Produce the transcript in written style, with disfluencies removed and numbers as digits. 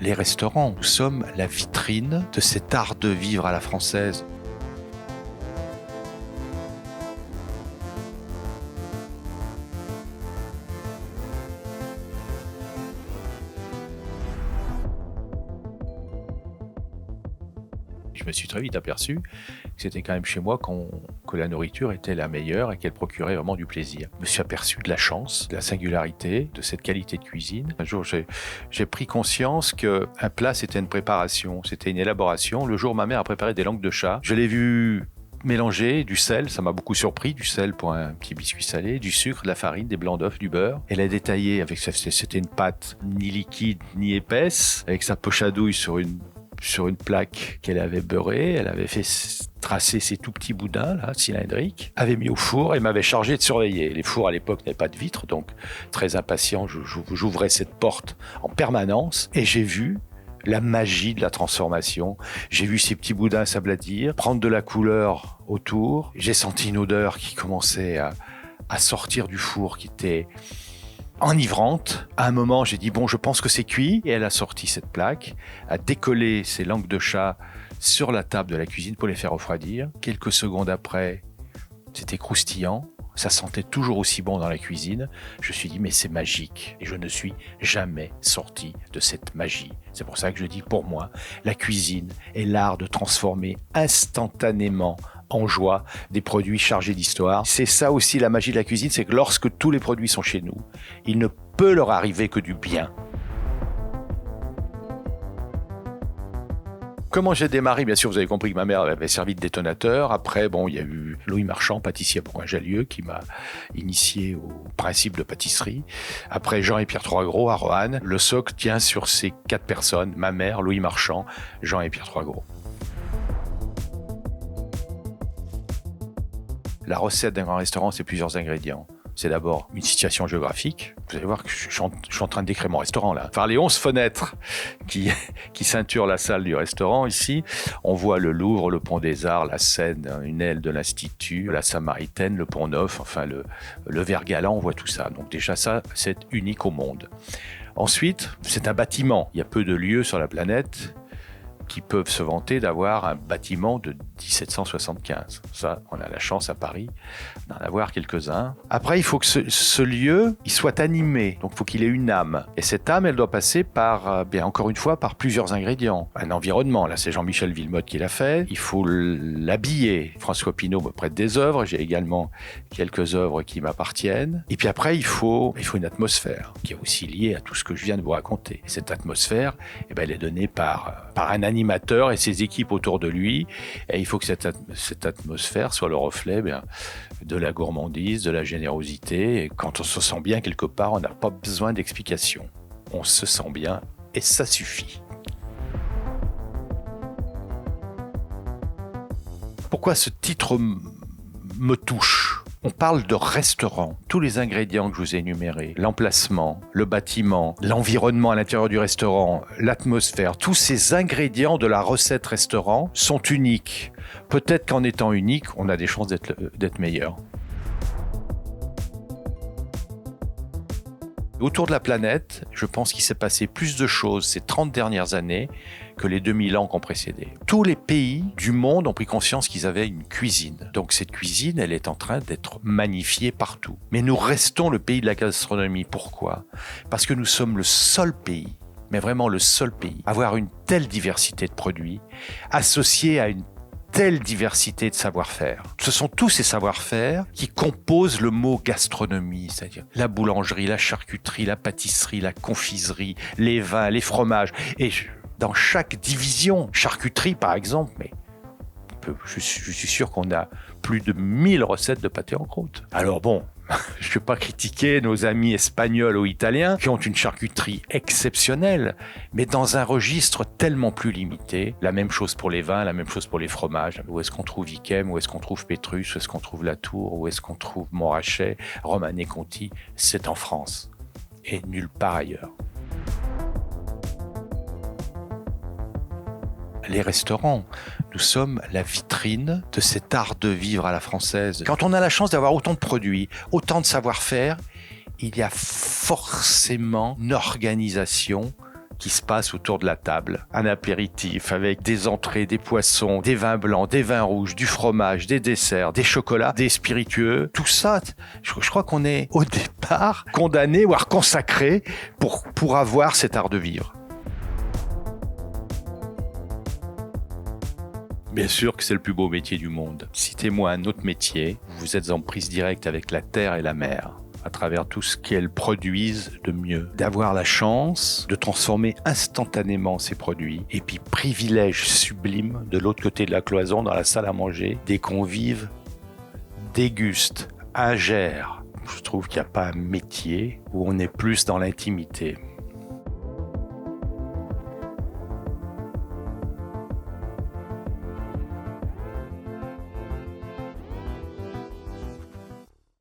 Les restaurants, nous sommes la vitrine de cet art de vivre à la française. Je me suis très vite aperçu que c'était quand même chez moi que la nourriture était la meilleure et qu'elle procurait vraiment du plaisir. Je me suis aperçu de la chance, de la singularité, de cette qualité de cuisine. Un jour, j'ai pris conscience qu'un plat, c'était une préparation, c'était une élaboration. Le jour où ma mère a préparé des langues de chat, je l'ai vu mélanger du sel, ça m'a beaucoup surpris, du sel pour un petit biscuit salé, du sucre, de la farine, des blancs d'œufs, du beurre. Elle a détaillé avec c'était une pâte ni liquide ni épaisse, avec sa poche à douille sur une plaque qu'elle avait beurrée, elle avait fait tracer ces tout petits boudins là, cylindriques, avait mis au four et m'avait chargé de surveiller. Les fours à l'époque n'avaient pas de vitre, donc très impatient, j'ouvrais cette porte en permanence et j'ai vu la magie de la transformation. J'ai vu ces petits boudins s'ablatir, prendre de la couleur autour. J'ai senti une odeur qui commençait à sortir du four, qui était enivrante. À un moment, j'ai dit, bon, je pense que c'est cuit. Et elle a sorti cette plaque, a décollé ses langues de chat sur la table de la cuisine pour les faire refroidir. Quelques secondes après, c'était croustillant. Ça sentait toujours aussi bon dans la cuisine. Je me suis dit, mais c'est magique. Et je ne suis jamais sorti de cette magie. C'est pour ça que je dis, pour moi, la cuisine est l'art de transformer instantanément en joie des produits chargés d'histoire. C'est ça aussi la magie de la cuisine, c'est que lorsque tous les produits sont chez nous, il ne peut leur arriver que du bien. Comment j'ai démarré? Bien sûr, vous avez compris que ma mère avait servi de détonateur. Après, il y a eu Louis Marchand, pâtissier à Bourgoin-Jallieu, qui m'a initié au principe de pâtisserie. Après, Jean et Pierre Troisgros à Roanne. Le socle tient sur ces 4 personnes, ma mère, Louis Marchand, Jean et Pierre Troisgros. La recette d'un grand restaurant, c'est plusieurs ingrédients. C'est d'abord une situation géographique. Vous allez voir que je suis en train de décrire mon restaurant là. Par les 11 fenêtres qui ceinturent la salle du restaurant ici, on voit le Louvre, le Pont des Arts, la Seine, une aile de l'Institut, la Samaritaine, le Pont Neuf, enfin le Vert-Galant, on voit tout ça. Donc déjà ça, c'est unique au monde. Ensuite, c'est un bâtiment. Il y a peu de lieux sur la planète qui peuvent se vanter d'avoir un bâtiment de 1775. Ça, on a la chance à Paris d'en avoir quelques-uns. Après, il faut que ce lieu, il soit animé. Donc, il faut qu'il ait une âme. Et cette âme, elle doit passer par, encore une fois, par plusieurs ingrédients. Un environnement. Là, c'est Jean-Michel Villemotte qui l'a fait. Il faut l'habiller. François Pinault me prête des œuvres. J'ai également quelques œuvres qui m'appartiennent. Et puis après, il faut une atmosphère qui est aussi liée à tout ce que je viens de vous raconter. Et cette atmosphère, elle est donnée par un animateur et ses équipes autour de lui. Et il faut que cette atmosphère soit le reflet de la gourmandise, de la générosité. Et quand on se sent bien quelque part, on n'a pas besoin d'explication. On se sent bien et ça suffit. Pourquoi ce titre me touche ? On parle de restaurant. Tous les ingrédients que je vous ai énumérés, l'emplacement, le bâtiment, l'environnement à l'intérieur du restaurant, l'atmosphère, tous ces ingrédients de la recette restaurant sont uniques. Peut-être qu'en étant uniques, on a des chances d'être meilleur. Autour de la planète, je pense qu'il s'est passé plus de choses ces 30 dernières années que les 2000 ans qui ont précédé. Tous les pays du monde ont pris conscience qu'ils avaient une cuisine. Donc cette cuisine, elle est en train d'être magnifiée partout. Mais nous restons le pays de la gastronomie. Pourquoi ? Parce que nous sommes le seul pays, mais vraiment le seul pays, à avoir une telle diversité de produits, associée à une telle diversité de savoir-faire. Ce sont tous ces savoir-faire qui composent le mot gastronomie, c'est-à-dire la boulangerie, la charcuterie, la pâtisserie, la confiserie, les vins, les fromages. Et dans chaque division, charcuterie par exemple, mais je suis sûr qu'on a plus de 1000 recettes de pâté en croûte. Alors bon, je ne vais pas critiquer nos amis espagnols ou italiens qui ont une charcuterie exceptionnelle, mais dans un registre tellement plus limité. La même chose pour les vins, la même chose pour les fromages. Où est-ce qu'on trouve Yquem, où est-ce qu'on trouve Pétrus, où est-ce qu'on trouve Latour, où est-ce qu'on trouve Montrachet, Romanée-Conti? C'est en France et nulle part ailleurs. Les restaurants, nous sommes la vitrine de cet art de vivre à la française. Quand on a la chance d'avoir autant de produits, autant de savoir-faire, il y a forcément une organisation qui se passe autour de la table. Un apéritif avec des entrées, des poissons, des vins blancs, des vins rouges, du fromage, des desserts, des chocolats, des spiritueux. Tout ça, je crois qu'on est au départ condamné, voire consacré pour avoir cet art de vivre. Bien sûr que c'est le plus beau métier du monde. Citez-moi un autre métier où vous êtes en prise directe avec la terre et la mer, à travers tout ce qu'elles produisent de mieux. D'avoir la chance de transformer instantanément ces produits. Et puis, privilège sublime, de l'autre côté de la cloison, dans la salle à manger, des convives dégustent, ingèrent. Je trouve qu'il n'y a pas un métier où on est plus dans l'intimité.